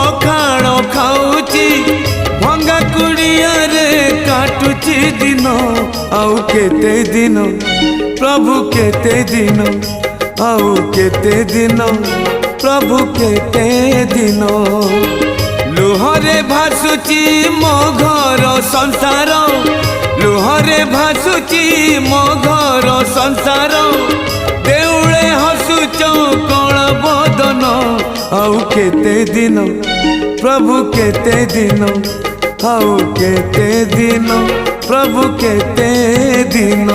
पखाण खाऊची भंगा कुड़िया रे काटुची दिन आउ केते दिन प्रभु केते दिन आउ केते दिन प्रभु केते दिन लुहरे भासुची मो घर संसार लुहरे भासुची मो घर संसार देउळे हसुच कण बदन आउ केते दिन प्रभु केते दिन आउ केते दिन प्रभु केते दिन।